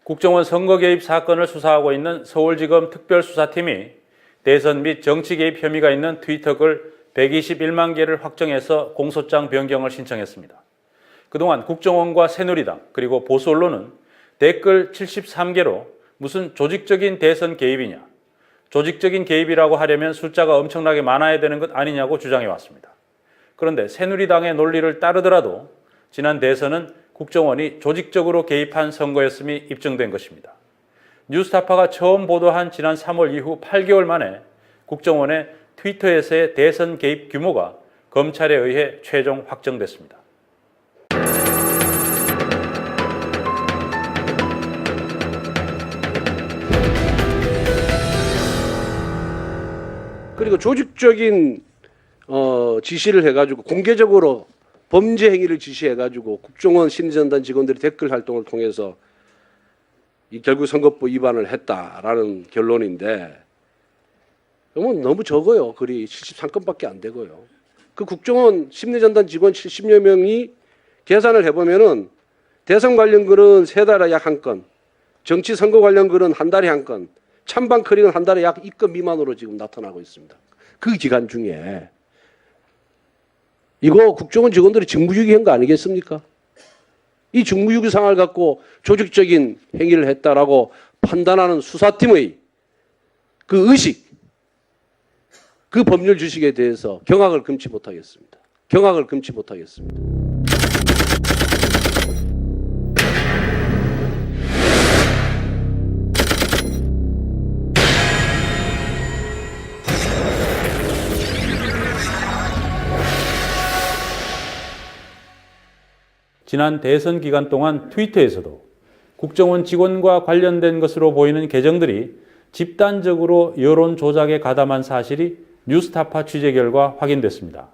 국정원 선거 개입 사건을 수사하고 있는 서울지검 특별수사팀이 대선 및 정치 개입 혐의가 있는 트위터 글 121만 개를 확정해서 공소장 변경을 신청했습니다. 그동안 국정원과 새누리당 그리고 보수 언론은 댓글 73개로 무슨 조직적인 대선 개입이냐, 조직적인 개입이라고 하려면 숫자가 엄청나게 많아야 되는 것 아니냐고 주장해 왔습니다. 그런데 새누리당의 논리를 따르더라도 지난 대선은 국정원이 조직적으로 개입한 선거였음이 입증된 것입니다. 뉴스타파가 처음 보도한 지난 3월 이후 8개월 만에 국정원의 트위터에서의 대선 개입 규모가 검찰에 의해 최종 확정됐습니다. 그리고 조직적인 지시를 해가지고 공개적으로 범죄 행위를 지시해가지고 국정원 심리전단 직원들이 댓글 활동을 통해서 결국 선거법 위반을 했다라는 결론인데 너무 적어요. 글이 73건밖에 안 되고요. 그 국정원 심리전단 직원 70여 명이 계산을 해보면은 대선 관련 글은 3달에 약 1건, 정치 선거 관련 글은 한 달에 1건, 찬반 커링은 한 달에 약 2건 미만으로 지금 나타나고 있습니다. 그 기간 중에 이거 국정원 직원들이 직무유기한 거 아니겠습니까? 이 직무유기 상황을 갖고 조직적인 행위를 했다라고 판단하는 수사팀의 그 의식, 그 법률 지식에 대해서 경악을 금치 못하겠습니다. 경악을 금치 못하겠습니다. 지난 대선 기간 동안 트위터에서도 국정원 직원과 관련된 것으로 보이는 계정들이 집단적으로 여론 조작에 가담한 사실이 뉴스타파 취재 결과 확인됐습니다.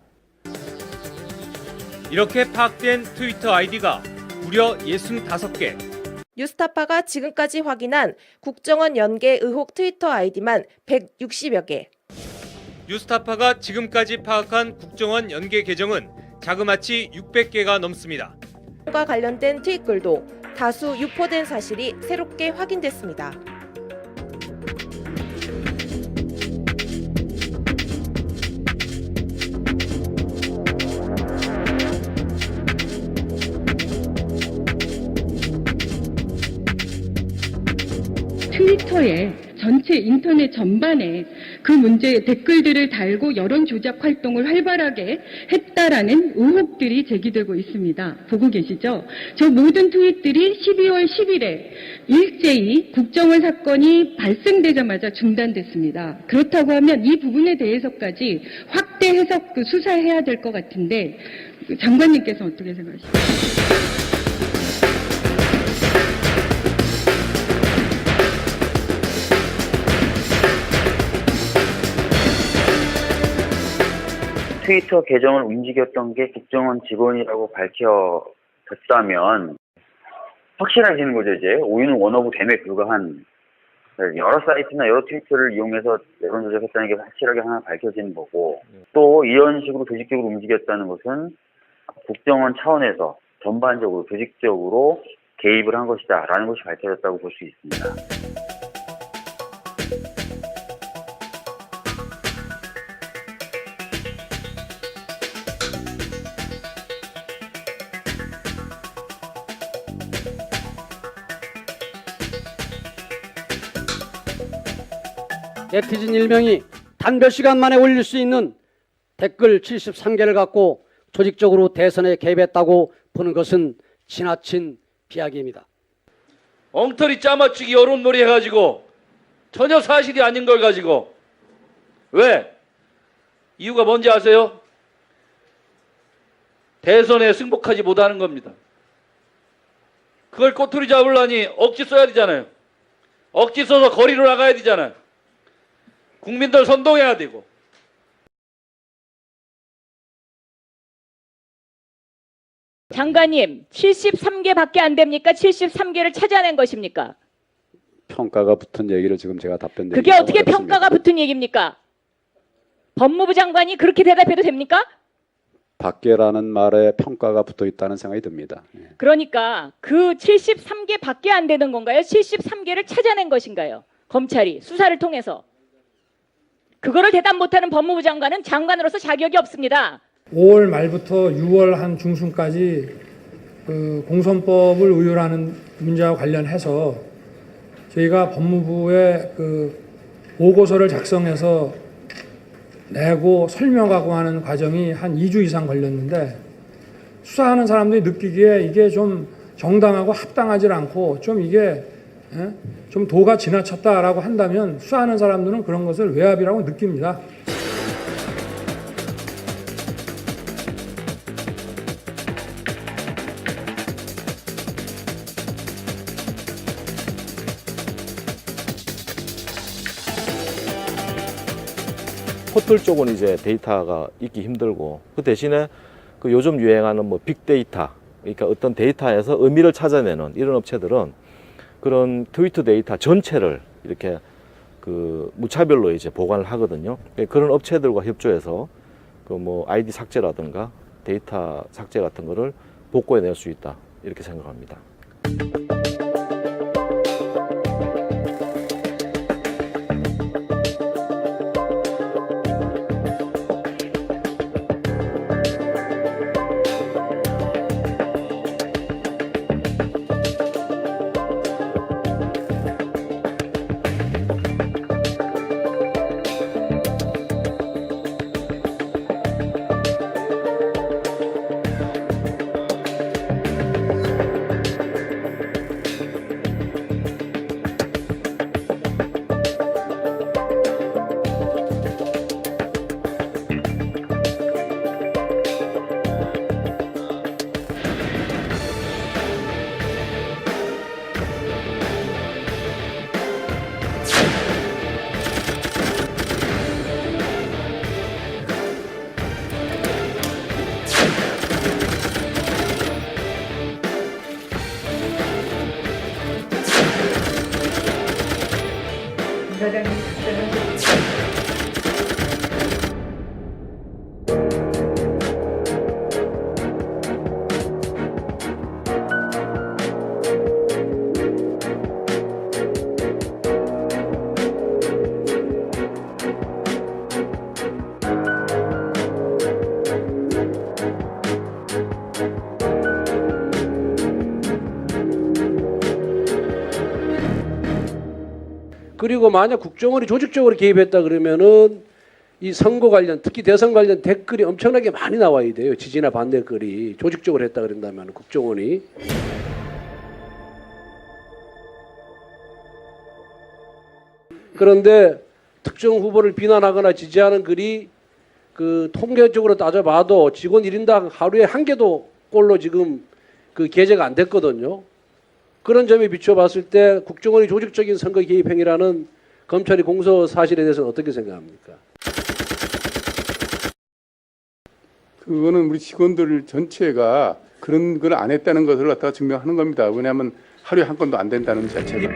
이렇게 파악된 트위터 아이디가 무려 65개. 뉴스타파가 지금까지 확인한 국정원 연계 의혹 트위터 아이디만 160여 개. 뉴스타파가 지금까지 파악한 국정원 연계 계정은 자그마치 600개가 넘습니다. 과 관련된 트윗글도 다수 유포된 사실이 새롭게 확인됐습니다. 트위터에 전체 인터넷 전반에 그 문제의 댓글들을 달고 여론 조작 활동을 활발하게 했다라는 의혹들이 제기되고 있습니다. 보고 계시죠? 저 모든 트윗들이 12월 10일에 일제히 국정원 사건이 발생되자마자 중단됐습니다. 그렇다고 하면 이 부분에 대해서까지 확대 해석 수사해야 될 것 같은데 장관님께서 어떻게 생각하십니까? 트위터 계정을 움직였던 게 국정원 직원이라고 밝혀졌다면 확실해지는 거죠. 이제 오유는 원오브 댐에 불과한 여러 사이트나 여러 트위터를 이용해서 여론 조작했다는 게 확실하게 하나 밝혀지는 거고, 또 이런 식으로 조직적으로 움직였다는 것은 국정원 차원에서 전반적으로 조직적으로 개입을 한 것이다라는 것이 밝혀졌다고 볼 수 있습니다. 네티즌 1명이 단 몇 시간 만에 올릴 수 있는 댓글 73개를 갖고 조직적으로 대선에 개입했다고 보는 것은 지나친 비약입니다. 엉터리 짜맞추기 여론놀이 해가지고 전혀 사실이 아닌 걸 가지고 왜? 이유가 뭔지 아세요? 대선에 승복하지 못하는 겁니다. 그걸 꼬투리 잡으려니 억지 써야 되잖아요. 억지 써서 거리로 나가야 되잖아요. 국민들 선동해야 되고. 장관님, 73개밖에 안 됩니까? 73개를 찾아낸 것입니까? 평가가 붙은 얘기를 지금 제가 답변드리겠습니다. 그게 어떻게 평가가 붙은 얘기입니까? 법무부 장관이 그렇게 대답해도 됩니까? 밖에라는 말에 평가가 붙어 있다는 생각이 듭니다. 예. 그러니까 그 73개 밖에 안 되는 건가요? 73개를 찾아낸 것인가요? 검찰이 수사를 통해서. 그거를 대답 못하는 법무부 장관은 장관으로서 자격이 없습니다. 5월 말부터 6월 한 중순까지 그 공선법을 의율하는 문제와 관련해서 저희가 법무부에 그 보고서를 작성해서 내고 설명하고 하는 과정이 한 2주 이상 걸렸는데 수사하는 사람들이 느끼기에 이게 좀 정당하고 합당하지 않고 좀 이게 좀 도가 지나쳤다라고 한다면 수사하는 사람들은 그런 것을 외압이라고 느낍니다. 포털 쪽은 이제 데이터가 있기 힘들고 그 대신에 그 요즘 유행하는 뭐 빅데이터, 그러니까 어떤 데이터에서 의미를 찾아내는 이런 업체들은 그런 트위터 데이터 전체를 이렇게 그 무차별로 이제 보관을 하거든요. 그런 업체들과 협조해서 그 뭐 아이디 삭제라든가 데이터 삭제 같은 거를 복구해낼 수 있다 이렇게 생각합니다. 그리고 만약 국정원이 조직적으로 개입했다 그러면은 이 선거 관련, 특히 대선 관련 댓글이 엄청나게 많이 나와야 돼요. 지지나 반대 글이 조직적으로 했다 그런다면 국정원이. 그런데 특정 후보를 비난하거나 지지하는 글이 그 통계적으로 따져봐도 직원 1인당 하루에 1개도 꼴로 지금 그 게재가 안 됐거든요. 그런 점에 비춰봤을 때 국정원이 조직적인 선거 개입 행위라는 검찰이 공소 사실에 대해서는 어떻게 생각합니까? 그거는 우리 직원들 전체가 그런 걸 안 했다는 것을 갖다가 증명하는 겁니다. 왜냐하면 하루에 한 건도 안 된다는 자체가.